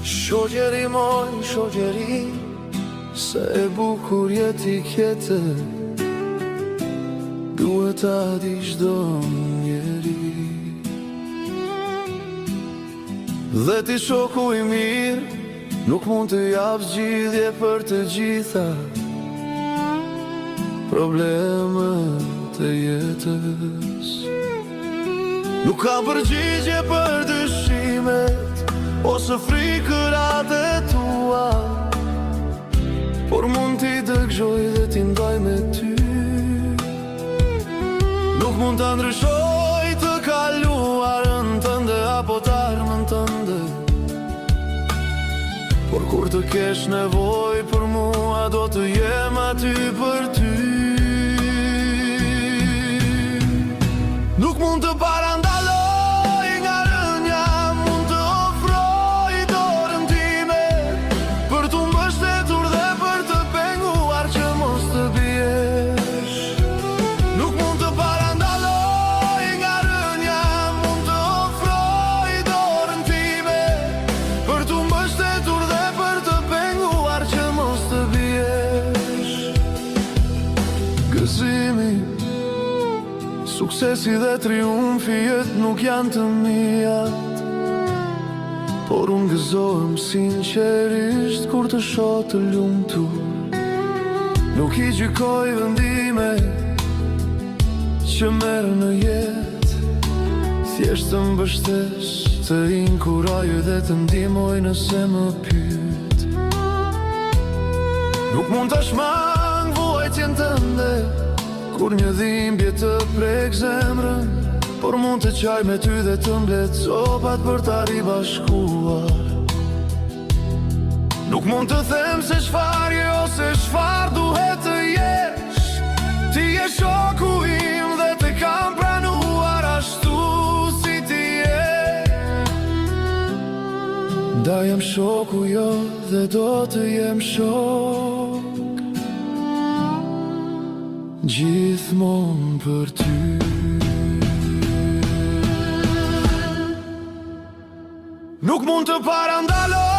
Shoqeri moj, shoqeri, se e bukur jeti kjetë, duhet ta di çdo njeri. Dhe ti shoku i mirë, nuk mund të jap zgjidhje për të gjitha problemet e jetës. Nuk ka përgjigje për dyshimet ose frikërat e tua, por mund t'i dëgjoj dhe t'i ndaj me ty. Nuk mund t'a ndryshoj të kaluarën tënde apo t'ardhmen tënde, por kur të kesh nevoj për mua, do të jem aty për ty. Nuk mund të parandaloj nga rënja, mund të ofroj dorën time për t'u mbështetur dhe për të penguar që mos të biesh. Nuk mund të parandaloj nga rënja, mund të ofroj dorën time për t'u mbështetur dhe për të penguar që mos të biesh. Gëzimi, suksesi dhe triumfi jetë nuk janë të mijat, por unë gëzohem sinqerisht kur të shoh të lumtur. Nuk i gjykoj vendime që merr në jetë, thjesht të mbështes, të inkuroj dhe të ndihmoj nëse më pyet. Nuk mund ta shmang vuajtjen tënde kur një dhimbje të prek zemrën, por mund të qaj me ty dhe të mblet copat për ta ribashkuar. Nuk mund të them se çfarë je ose çfarë duhet të jesh. Ti je shoku im dhe të kam pranuar ashtu si ti je. Da jam shoku jo dhe do të jem shok gjithmonë për ty. Nuk mund të parandaloj